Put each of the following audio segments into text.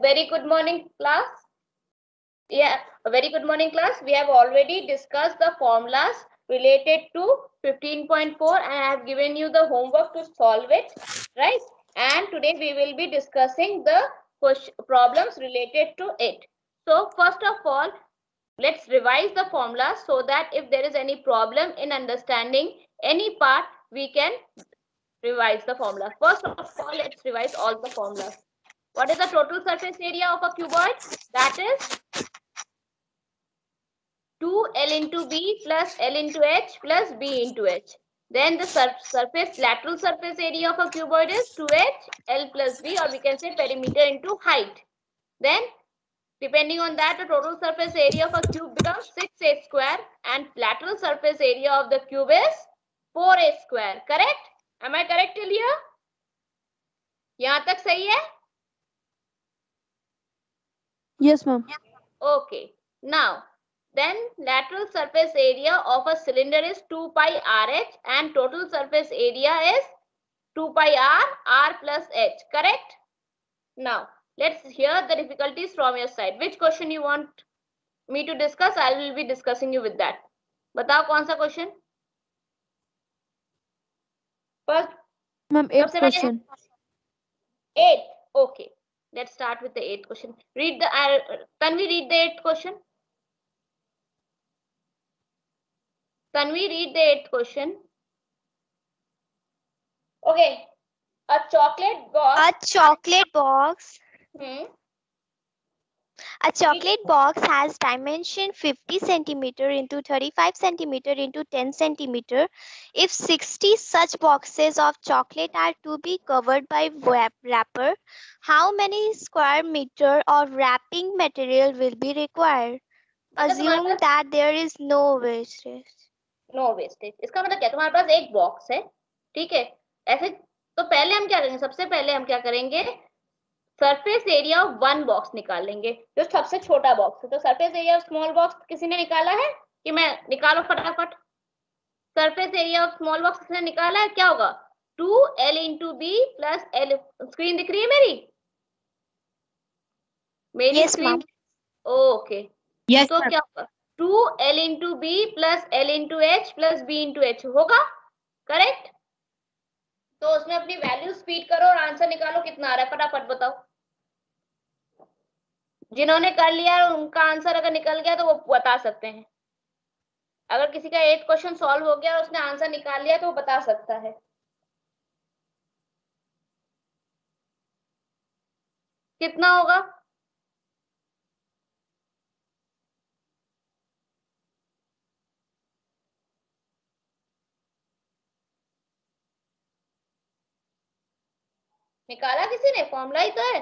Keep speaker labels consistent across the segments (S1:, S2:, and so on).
S1: very good morning class. Yeah, a very good morning class. We have already discussed the formulas related to 15.4 and I have given you the homework to solve it, right? And today we will be discussing the problems related to it. So first of all, let's revise the formula so that if there is any problem in understanding any part, we can revise the formula. First of all, let's revise all the formulas. What is the total surface area of a cuboid? That is 2L into B plus L into H plus B into H. Then the lateral surface area of a cuboid is 2H L plus B, or we can say perimeter into height. Then depending on that, the total surface area of a cube becomes 6A square and lateral surface area of the cube is 4A square. Correct? Am I correct till here? यहाँ तक सही है?
S2: Yes, ma'am.
S1: Okay. Now, then lateral surface area of a cylinder is 2 pi RH and total surface area is 2 pi R plus H. Correct? Now, let's hear the difficulties from your side. Which question you want me to discuss? I will be discussing you with that. बताओ कौन सा question? First,
S2: Ma'am, 8th question.
S1: 8. Okay. Let's start with the 8th question. Read the can we read the 8th question? Can we read the 8th question? Okay. A chocolate box.
S3: A chocolate box. A chocolate box has dimension 50 centimeter into 35 centimeter into 10 centimeter. If 60 such boxes of chocolate are to be covered by wrapper, how many square meter of wrapping material will be required? Assume that there is no wastage.
S1: No wastage. इसका मतलब क्या? तुम्हारे पास एक box है, ठीक है? ऐसे तो पहले हम क्या करेंगे? सबसे पहले हम क्या करेंगे? Surface area of one box निकाल लेंगे, जो सबसे छोटा बॉक्स है. तो surface area of small box किसी ने निकाला है कि मैं निकालो फटाफट? Surface area of small box किसने निकाला है? क्या होगा? 2L into B plus L. Screen दिख रही है मेरी? मेरी स्क्रीन? ओके.
S2: Yes,
S1: तो क्या होगा? 2L into B plus L into H plus B into H होगा. करेक्ट? तो उसमें अपनी वैल्यू फीड करो और आंसर निकालो कितना आ रहा है, फटाफट बताओ. जिन्होंने कर लिया है उनका आंसर अगर निकल गया तो वो बता सकते हैं. अगर किसी का 8 क्वेश्चन सॉल्व हो गया और उसने आंसर निकाल लिया तो वो बता सकता है. कितना होगा? निकाला किसी ने? फॉर्मूला ही तो है.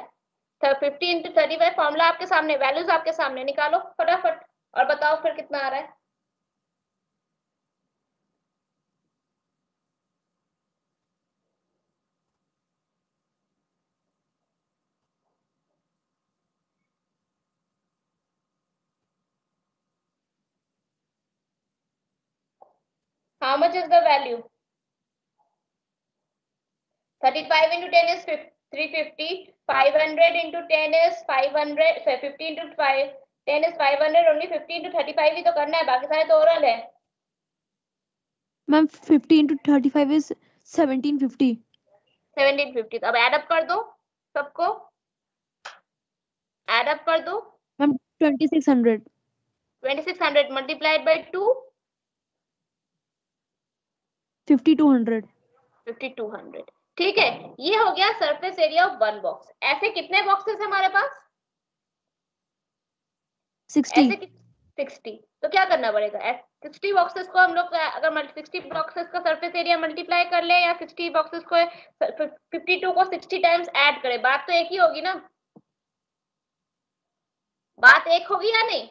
S1: 50 into 35 फॉर्मूला आपके सामने, वैल्यूज आपके सामने. निकालो फटाफट और बताओ फिर कितना आ रहा है. How much is the value? 35 into 10 is 350. 500 into 10 is 500. 50 into 10 is 500. Only 50 into 35 ही तो करना है, बाकी सारे तो ओरल है.
S2: Ma'am, 50 into 35 is 1750.
S1: 1750. अब एड अप कर दो सबको. एड अप कर दो.
S2: Ma'am, 2600.
S1: 2600 multiplied by 2.
S2: 5200.
S1: 5200. ठीक है, ये हो गया surface area of one box. ऐसे कितने बॉक्सेस है हमारे पास?
S2: 60.
S1: ऐसे 60. तो क्या करना पड़ेगा? 60 बॉक्सेस को हम लोग अगर 60 बॉक्सेस का सरफेस एरिया मल्टीप्लाई कर ले या 60 बॉक्सेस को 52 को 60 टाइम्स ऐड करें, बात तो एक ही होगी ना? बात एक होगी या नहीं?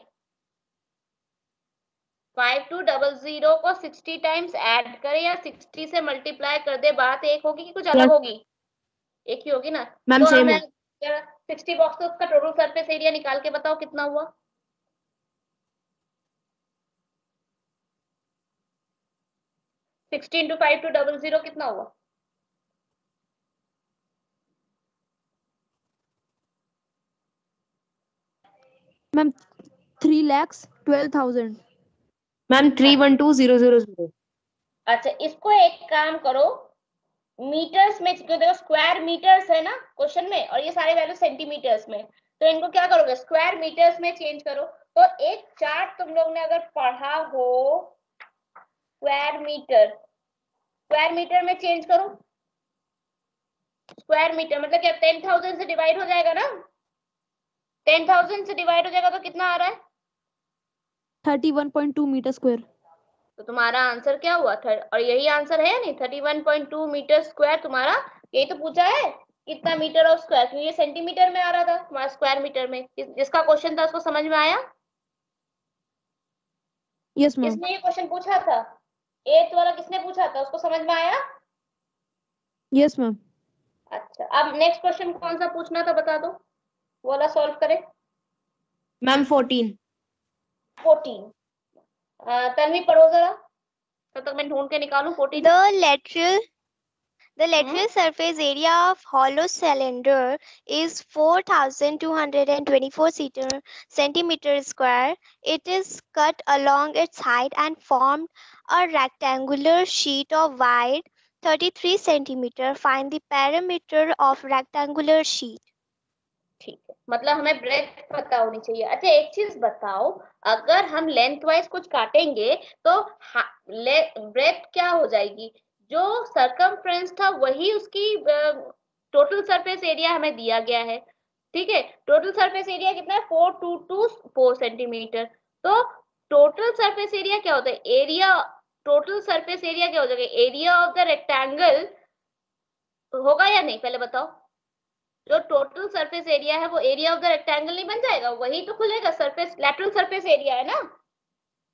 S1: 5200 को 60 टाइम्स ऐड करें या 60 से मल्टीप्लाई कर दे, बात एक होगी कि कुछ अलग होगी? एक ही होगी ना?
S2: मैम
S1: तो
S2: सेम
S1: हमें 60 बॉक्सेस का टोटल सरफेस एरिया निकाल के बताओ कितना हुआ. सिक्सटी इंटू 5200 कितना हुआ?
S2: मैम 3,12,000।
S4: मैम 312,000।
S1: अच्छा, इसको एक काम करो, मीटर्स में, देखो स्क्वायर मीटर्स है ना क्वेश्चन में, और ये सारे वैल्यू सेंटीमीटर्स में, तो इनको क्या करोगे, स्क्वायर मीटर्स में चेंज करो। तो एक चार्ट तुम लोग ने अगर पढ़ा हो, स्क्वायर मीटर में चेंज करो। स्क्वायर मीटर मतलब क्या, 10,000 से डिवाइड हो जाएगा ना, 10,000 से डिवाइड हो जाएगा तो कितना आ रहा है,
S2: 31.2 मीटर स्क्वायर।
S1: तो तुम्हारा आंसर क्या हुआ, और यही आंसर है नहीं, 31.2 मीटर स्क्वायर तुम्हारा, यही तो पूछा है कितना मीटर और स्क्वायर, क्योंकि ये सेंटीमीटर में आ रहा था तुम्हारा स्क्वायर मीटर में। जिसका क्वेश्चन था उसको समझ में आया?
S2: Yes ma'am.
S1: किसने ये क्वेश्चन पूछा था, 8th वाला किसने पूछा था, उसको समझ में आया?
S2: Yes ma'am.
S1: अच्छा, अब नेक्स्ट क्वेश्चन कौन सा पूछना था बता दो, वो वाला सॉल्व करें।
S4: मैम 14।
S1: तन्वी पढ़ो जरा, तब तक मैं ढूंढ के निकालूं 14।
S3: The lateral surface area of hollow cylinder is 4,224 centimeter square. It is cut along its height and formed a rectangular sheet of wide 33 centimeter. Find the perimeter of rectangular sheet.
S1: ठीक है, मतलब हमें ब्रेथ पता होनी चाहिए। अच्छा एक चीज बताओ, अगर हम लेंथ वाइज कुछ काटेंगे तो ब्रेथ क्या हो जाएगी, जो सरकमफ्रेंस था वही उसकी टोटल सरफेस एरिया हमें दिया गया है, ठीक है। टोटल सरफेस एरिया कितना है, 4224 सेंटीमीटर। तो टोटल सरफेस एरिया क्या होता है, एरिया, टोटल सरफेस एरिया क्या हो जाएगा, एरिया ऑफ द रेक्टेंगल होगा या नहीं, पहले बताओ। जो टोटल सरफेस एरिया है वो एरिया ऑफ द रेक्टेंगल नहीं बन जाएगा, वही तो खुलेगा, सरफेस लैटरल सरफेस एरिया है ना,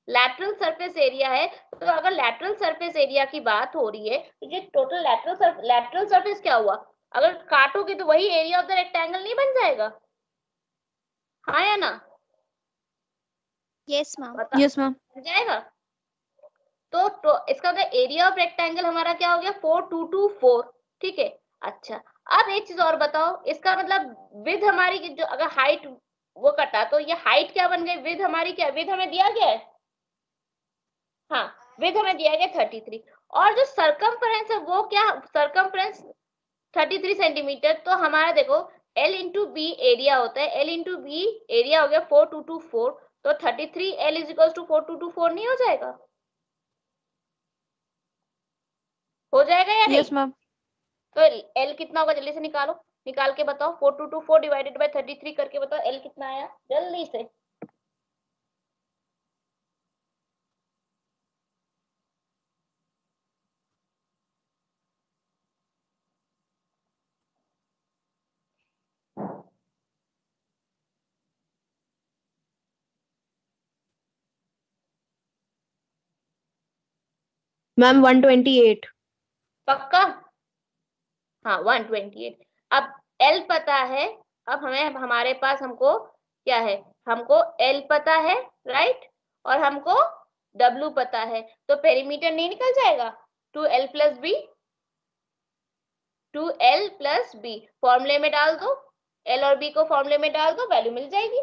S1: लैटरल सरफेस एरिया है। तो अगर लैटरल सरफेस एरिया की बात हो रही है तो ये टोटल लैटरल सरफेस क्या हुआ, अगर काटोगे तो वही एरिया ऑफ द रेक्टेंगल नहीं बन जाएगा, हाँ या ना?
S3: Yes, ma'am.
S2: Yes ma'am.
S1: बन जाएगा। तो इसका मतलब एरिया ऑफ रेक्टेंगल हमारा क्या हो गया, 4224, ठीक है। अच्छा अब एक चीज और बताओ, इसका मतलब विड्थ हमारी जो, अगर हाइट वो कटा तो ये हाइट क्या बन गई, विड्थ हमारी क्या, विड्थ हमें दिया गया है, हाँ विड्थ हमें दिया गया 33, और जो सरकमफ्रेंस है वो क्या, सरकमफ्रेंस 33 सेंटीमीटर। तो हमारा देखो L इंटू बी एरिया होता है, L इंटू बी एरिया हो गया 4224, तो 33 L इज इक्वल टू 4224 नहीं हो जाएगा, हो जाएगा या नहीं?
S2: Yes ma'am.
S1: तो L कितना होगा, जल्दी से निकालो, निकाल के बताओ, 4224 डिवाइडेड बाय 33 करके बताओ L कितना आया, जल्दी से।
S4: मैम 128।
S1: पक्का? हाँ 128। अब L पता है, अब हमें, हमारे पास हमको क्या है, हमको L पता है, राइट, और हमको W पता है, तो पेरीमीटर नहीं निकल जाएगा, 2L plus B, 2L plus B फॉर्मूले में डाल दो, L और B को फॉर्मूले में डाल दो, वैल्यू मिल जाएगी।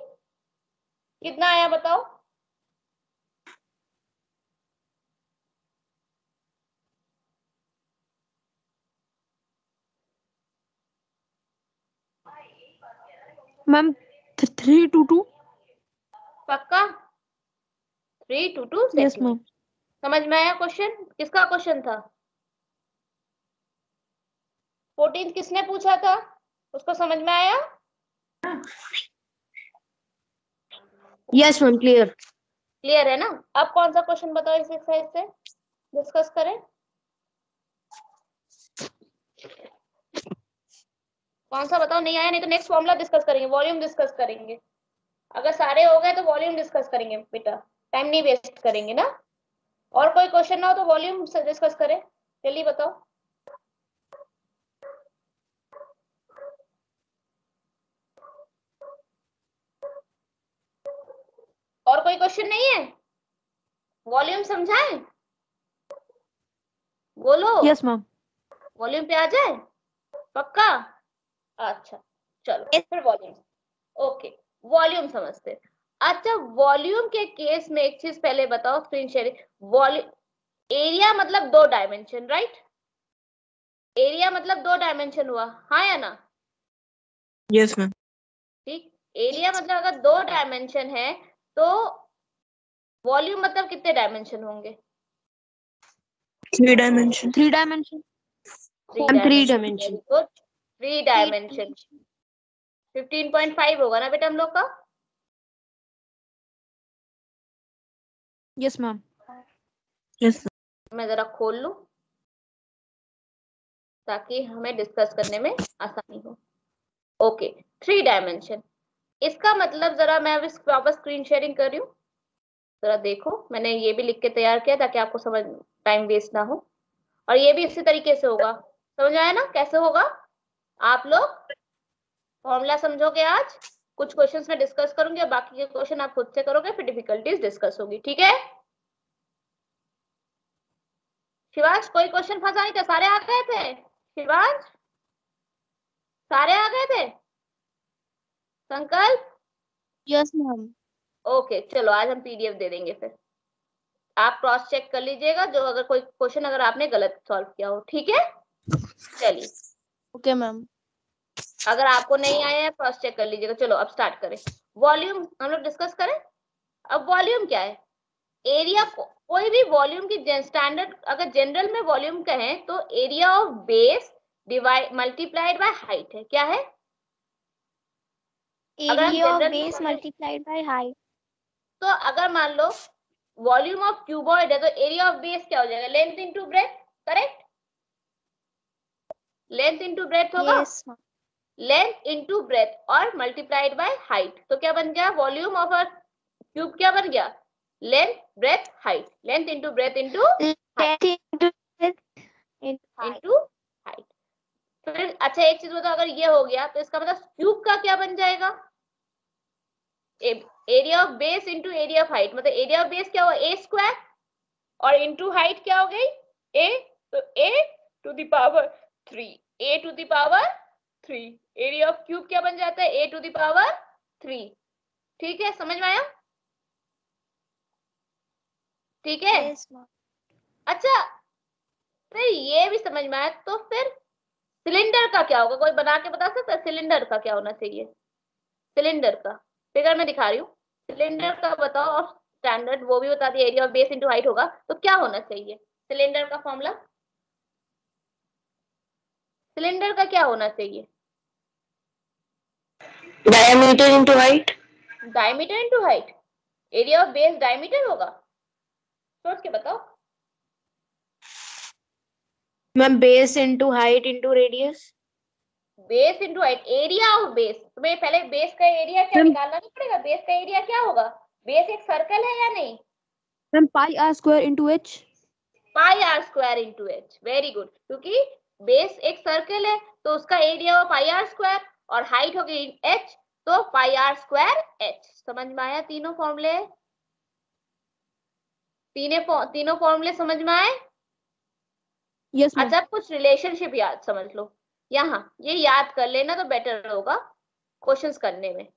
S1: कितना आया बताओ,
S2: मैम 322।
S1: पक्का 322
S2: यस मैम।
S1: सेंटीमीटर। समझ में आया क्वेश्चन, किसका क्वेश्चन था, 14 किसने पूछा था, उसको समझ में आया?
S4: Yes ma'am clear.
S1: क्लियर है ना? अब कौन सा क्वेश्चन बताओ इस एक्सरसाइज से डिस्कस करें, कौन सा बताओ, नहीं आया, नहीं तो नेक्स्ट फॉर्मूला डिस्कस करेंगे, वॉल्यूम डिस्कस करेंगे, अगर सारे हो गए तो वॉल्यूम डिस्कस करेंगे बेटा, टाइम नहीं वेस्ट करेंगे ना। और कोई क्वेश्चन ना हो तो वॉल्यूम से डिस्कस करें, जल्दी बताओ। और कोई क्वेश्चन नहीं है, वॉल्यूम समझाएं, बोलो।
S2: Yes ma'am.
S1: वॉल्यूम पे आ जाए, पक्का? अच्छा चलो फिर वॉल्यूम, ओके वॉल्यूम समझते। अच्छा, वॉल्यूम के केस में एक चीज पहले बताओ, स्क्रीन शेयरिंग, वॉल्यूम, एरिया मतलब 2 डायमेंशन, राइट? एरिया मतलब 2 डायमेंशन हुआ, हाँ या ना?
S4: Yes ma'am.
S1: ठीक, एरिया मतलब अगर 2 डायमेंशन है तो वॉल्यूम मतलब कितने डायमेंशन होंगे?
S4: 3 dimension.
S2: 3 dimension.
S4: 3 dimension.
S1: Good, 3 dimension. 15.5 होगा ना बेटा हम लोग का?
S2: Yes ma'am.
S4: यस।
S1: मैं जरा खोल लूं ताकि हमें डिस्कस करने में आसानी हो। ओके, 3 डायमेंशन, इसका मतलब जरा मैं अब वापस स्क्रीन शेयरिंग कर रही हूँ, जरा देखो, मैंने ये भी लिख के तैयार किया ताकि आपको समझ, टाइम वेस्ट ना हो। और ये भी इसी तरीके से होगा, समझ आया ना कैसे होगा? आप लोग फॉर्मूला समझोगे, आज कुछ क्वेश्चंस में डिस्कस करूंगी और बाकी के क्वेश्चन आप खुद से करोगे, फिर डिफिकल्टीज डिस्कस होगी, ठीक है? शिवांश, कोई क्वेश्चन फंसा नहीं था? सारे आ गए थे शिवांश? सारे आ गए थे? संकल्प?
S2: Yes ma'am.
S1: ओके, चलो आज हम पीडीएफ दे देंगे, फिर आप क्रॉस चेक कर लीजिएगा जो अगर कोई क्वेश्चन अगर आपने गलत सॉल्व किया हो, ठीक है? चलिए,
S2: ओके मैम।
S1: अगर आपको नहीं आया है क्रॉस चेक कर लीजिएगा। चलो अब स्टार्ट करें। वॉल्यूम हम लोग डिस्कस करें। अब वॉल्यूम क्या है? एरिया, कोई भी वॉल्यूम की स्टैंडर्ड अगर जनरल में वॉल्यूम कहें तो area of base divide multiplied by height है। क्या है? अगर हम
S3: area of
S1: general
S3: base multiplied by height.
S1: तो अगर मान लो वॉल्यूम ऑफ क्यूबॉइड है तो एरिया ऑफ बेस क्या हो जाएगा? Length into breadth, correct? Length into breadth होगा,
S3: yes ma'am.
S1: Length into breadth और मल्टीप्लाइड बाय हाइट, तो क्या बन गया? वॉल्यूम ऑफ अ क्यूब क्या बन गया? Length breadth height, length into breath into into height. फिर अच्छा एक चीज बताओ, अगर ये हो गया तो इसका मतलब क्यूब का क्या बन जाएगा? Area of base into area of height, मतलब एरिया ऑफ बेस क्या हुआ? ए स्क्वायर, और इनटू हाइट क्या हो गई? ए, तो a to the power 3, a to the power 3। Area of cube क्या बन जाता है? A to the power 3। ठीक है, समझ में आया? ठीक है।
S3: Yes ma'am.
S1: अच्छा, फिर ये भी समझ में आया, तो फिर सिलेंडर का क्या होगा? कोई बना के बता सकता है सिलेंडर का क्या होना चाहिए? सिलेंडर का फिगर में दिखा रही हूँ, सिलेंडर का बताओ, और स्टैंडर्ड वो भी बता दिया, area of base into height होगा, तो क्या होना चाहिए सिलेंडर का फॉर्मूला? सिलेंडर का क्या होना चाहिए?
S4: Diameter into height.
S1: Diameter into height. Area of base diameter होगा, सोच के बताओ।
S4: Ma'am base into height into radius.
S1: Base into height, area of base, तुम्हें पहले बेस का एरिया क्या
S2: मैम
S1: निकालना नहीं पड़ेगा? बेस का एरिया क्या होगा? बेस एक सर्कल है या नहीं?
S2: Ma'am pi r square into h.
S1: Pi r square into h, very good, क्योंकि बेस एक सर्कल है तो उसका एरिया हो पाई आर स्क्वायर, और हाइट होगी एच, तो पाई आर स्क्वायर एच। समझ में आया? तीनों फॉर्मूले, तीनों फॉर्मूले समझ में आए?
S2: Yes ma'am.
S1: अच्छा, कुछ रिलेशनशिप याद समझ लो, यहाँ ये याद कर लेना तो बेटर होगा क्वेश्चंस करने में।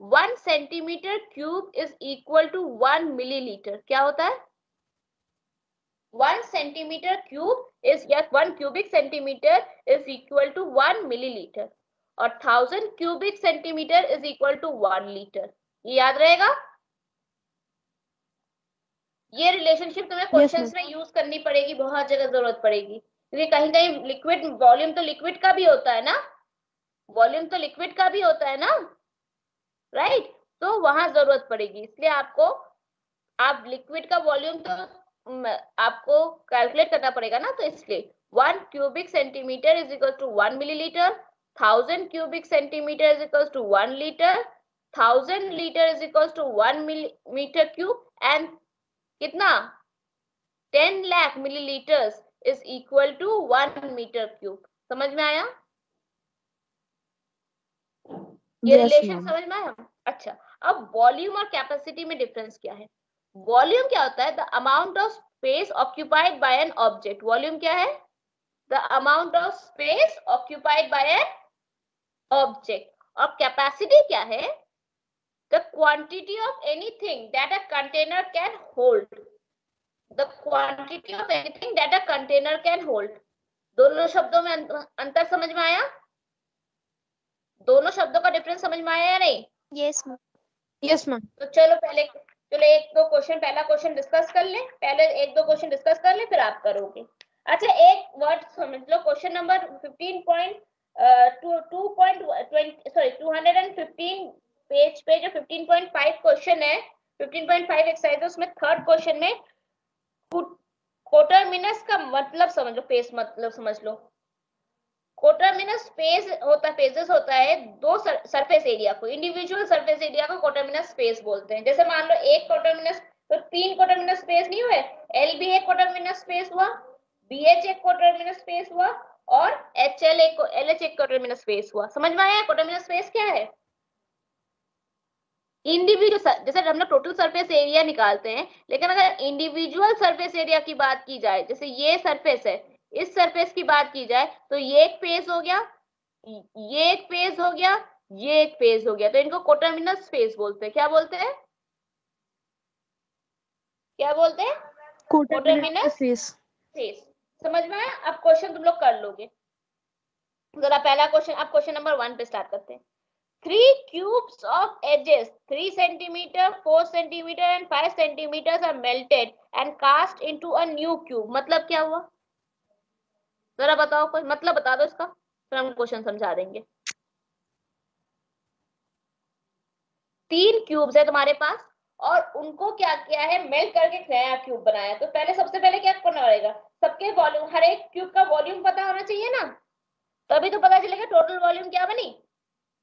S1: 1 centimetre cube is equal to 1 millilitre, क्या होता है? 1 सेंटीमीटर क्यूब इज, या 1 cubic centimetre is equal to 1 millilitre, और 1000 cubic centimetre is equal to 1 litre. ये याद रहेगा? ये रिलेशनशिप तुम्हें क्वेश्चंस में यूज करनी पड़ेगी, बहुत जगह जरूरत पड़ेगी, क्योंकि कहीं कहीं लिक्विड वॉल्यूम तो लिक्विड का भी होता है ना, वॉल्यूम तो लिक्विड का भी होता है ना, राइट? तो वहां जरूरत पड़ेगी, इसलिए आपको, आप लिक्विड का वॉल्यूम तो आपको कैलकुलेट करना पड़ेगा ना, तो इसलिए 1 cubic centimetre is equal to 1 millilitre, 1000 cubic centimetre is equal to 1 litre, 1000 litre is equal to 1 metre cube, and कितना? 10 lakh millilitres is equal to 1 metre cube. समझ में आया? ये
S2: यस
S1: रिलेशन
S2: मैम।
S1: समझ में आया? अच्छा, अब वॉल्यूम और कैपेसिटी में डिफरेंस क्या है? वॉल्यूम क्या होता है? The amount of space occupied by an object. Volume क्या है? The amount of space occupied by an object. और कैपेसिटी क्या है? the quantity of anything that a container can hold. The quantity of anything that a container can hold. दोनों शब्दों में अंतर समझ में आया? दोनों शब्दों का डिफरेंस समझ में आया या नहीं?
S3: Yes, ma'am.
S2: Yes, ma'am.
S1: तो चलो एक दो क्वेश्चन, पहला क्वेश्चन डिस्कस कर ले, पहले एक दो क्वेश्चन डिस्कस कर ले, फिर आप करोगे। अच्छा, एक वर्ड समझ लो, क्वेश्चन नंबर 215 पेज पे जो 15.5 क्वेश्चन है, 15.5 एक्सरसाइज है, उसमें थर्ड क्वेश्चन में कोटरमिनस का मतलब समझ लो, फेस मतलब समझ लो। कोटरमिनस फेजेस होता है दो सरफेस एरिया को, इंडिविजुअल सरफेस एरिया को कोटरमिनस फेस बोलते हैं। जैसे मान लो एक कोटरमिनस, तो 3 कोटरमिनस फेस नहीं हुए, LB एक कोटरमिनस फेस हुआ, BH एक कोटरमिनस फेस हुआ और LH एक कोटरमिनस फेस हुआ। समझ में आया कोटरमिनस फेस क्या है? इंडिविजुअल, जैसे हम लोग टोटल सरफेस एरिया निकालते हैं, लेकिन अगर इंडिविजुअल सरफेस एरिया की बात की जाए, जैसे ये सरफेस है, इस सरफेस की बात की जाए, तो ये एक फेस हो गया, ये एक फेस हो गया, ये एक फेस हो गया, तो इनको कोटरमिनस फेस बोलते हैं। क्या बोलते हैं? क्या बोलते हैं? कोटरमिनस
S2: फेस।
S1: फेस। समझ में आया? अब क्वेश्चन तुम लोग कर लोगे। जरा पहला क्वेश्चन, अब क्वेश्चन नंबर 1 पे स्टार्ट करते हैं। 3 cubes of edges 3 centimeter, 4 centimeter and 5 centimeters are melted and cast into a new cube. मतलब क्या हुआ? जरा बताओ, कोई मतलब बता दो इसका, फिर हम क्वेश्चन समझा देंगे। 3 क्यूब्स है तुम्हारे पास और उनको क्या किया है, मेल्ट करके नया क्यूब बनाया। तो पहले सबसे पहले क्या करना पड़ेगा, सबके वॉल्यूम, हर एक क्यूब का वॉल्यूम पता होना चाहिए ना, तभी तो पता चलेगा टोटल वॉल्यूम क्या बनी।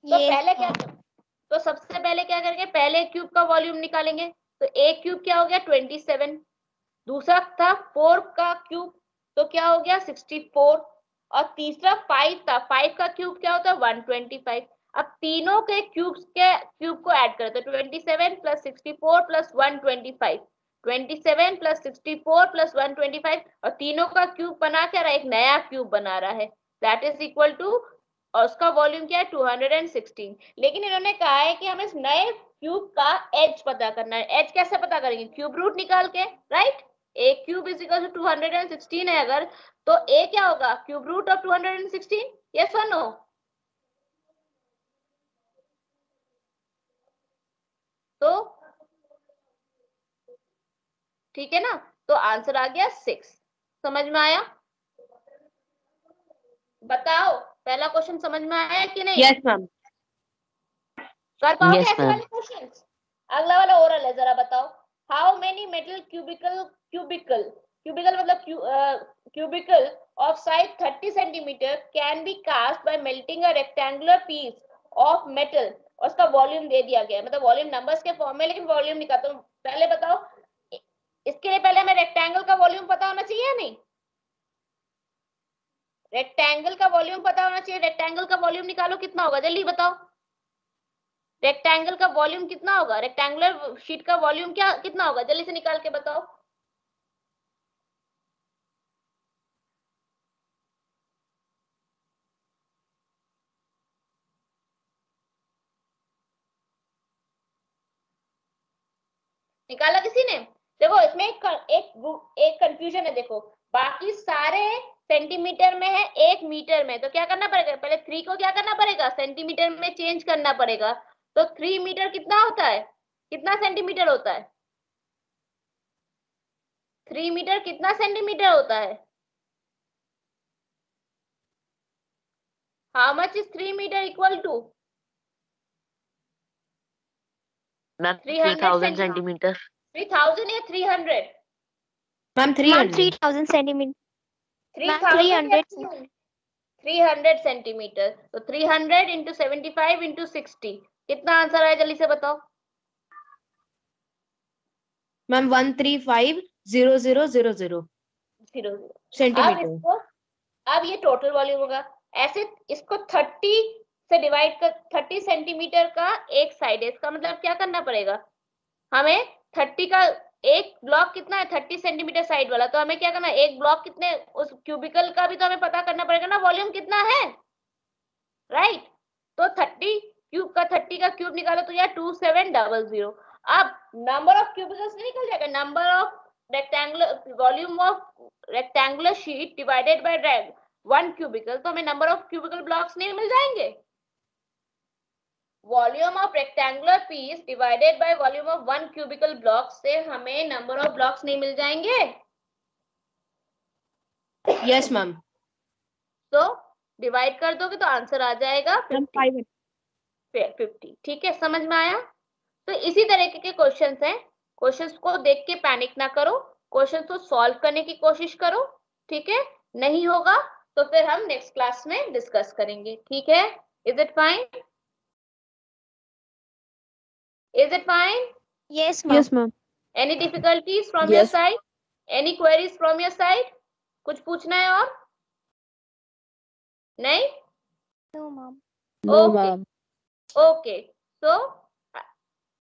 S1: तो पहले क्या, तो सबसे पहले क्या करेंगे, पहले क्यूब का वॉल्यूम निकालेंगे। तो एक क्यूब क्या हो गया 27, दूसरा था 4 का क्यूब, तो क्या हो गया 64, और तीसरा 5 था, 5 का क्यूब क्या होता है 125। अब तीनों के क्यूब को ऐड करते हैं, 27 प्लस 64 प्लस 125, 27 प्लस 64 प्लस 125, और तीनों का क्यूब बना कर एक नया क्यूब बना रहा है, दैट इज इक्वल टू, और उसका वॉल्यूम क्या है 216। लेकिन इन्होंने कहा है कि हमें इस नए क्यूब का एज पता करना है। एज कैसे पता करेंगे, क्यूब रूट निकाल के, right. A cube is equal to 216 है अगर, तो ए क्या होगा, क्यूब रूट ऑफ 216, यस और नो? तो ठीक है ना, तो आंसर आ गया 6। समझ में आया? बताओ, पहला क्वेश्चन समझ में आया कि नहीं?
S4: Yes ma'am.
S1: कर पाओगे
S4: Yes,
S1: ऐसे वाले क्वेश्चंस? अगला वाला ओरल है, जरा बताओ। हाउ मेनी मेटल क्यूबिकल मतलब cubicle of size 30 centimetre can be cast by melting a rectangular piece of metal, और उसका वॉल्यूम दे दिया गया है, मतलब वॉल्यूम नंबर्स के फॉर्म में, लेकिन वॉल्यूम निकालता हूं। पहले बताओ, इसके लिए पहले हमें रेक्टेंगल का वॉल्यूम पता होना चाहिए या नहीं? रेक्टेंगल का वॉल्यूम पता होना चाहिए। रेक्टेंगल का वॉल्यूम निकालो, कितना होगा, जल्दी बताओ। रेक्टेंगल का वॉल्यूम कितना होगा, रेक्टेंगुलर शीट का वॉल्यूम क्या कितना होगा, जल्दी से निकाल के बताओ। निकाला किसी ने? देखो इसमें एक कंफ्यूजन है। देखो बाकी सारे सेंटीमीटर में है, 1 मीटर में, तो क्या करना पड़ेगा, पहले 3 को क्या करना पड़ेगा, सेंटीमीटर में चेंज करना पड़ेगा। तो 3 मीटर कितना होता है, कितना सेंटीमीटर होता है? 3 मीटर कितना सेंटीमीटर होता है? How much is 3 metre equal to?
S4: Ma'am
S1: 3000
S4: centimetre.
S1: 3000 या 300?
S4: Ma'am
S3: 3000 centimetre.
S1: 300 सेंटीमीटर। तो 300 इंटू 75 इंटू 60, कितना आंसर आया, जल्दी से बताओ।
S4: Ma'am 1350000 centimetre.
S1: अब ये टोटल वॉल्यूम होगा। ऐसे इसको 30 से डिवाइड कर, 30 सेंटीमीटर का एक साइड है, इसका मतलब क्या करना पड़ेगा हमें, 30 का एक ब्लॉक कितना है 30 सेंटीमीटर साइड वाला, तो हमें क्या करना है, एक ब्लॉक कितने, उस क्यूबिकल का भी तो हमें पता करना पड़ेगा ना, वॉल्यूम कितना है, राइट। तो 30 क्यूब का 50 का क्यूब निकालो तो यार 2700। अब नंबर ऑफ क्यूबिकल्स निकल जाएगा, number of rectangular volume of rectangular sheet divided by 1 cubicle, तो हमें नंबर ऑफ क्यूबिकल ब्लॉक्स नहीं मिल जाएंगे। Volume of rectangular piece divided by volume of 1 cubicle block से हमें नंबर ऑफ ब्लॉक्स नहीं मिल जाएंगे।
S4: Yes ma'am.
S1: तो डिवाइड कर दोगे तो आंसर आ जाएगा
S2: मैम
S1: 50। 50 ठीक है, समझ में आया। तो इसी तरीके के क्वेश्चंस हैं, क्वेश्चंस को देख के पैनिक ना करो, क्वेश्चंस को सॉल्व करने की कोशिश करो, ठीक है। नहीं होगा तो फिर हम नेक्स्ट क्लास में डिस्कस करेंगे, ठीक है। Is it fine? Is it fine?
S3: Yes, ma'am.
S2: Yes, ma'am.
S1: Any difficulties from your
S4: Yes.
S1: Side? Any queries from your side? कुछ पूछना है और? नहीं?
S3: No, ma'am.
S2: No,
S1: Okay.
S2: ma'am.
S1: Okay, so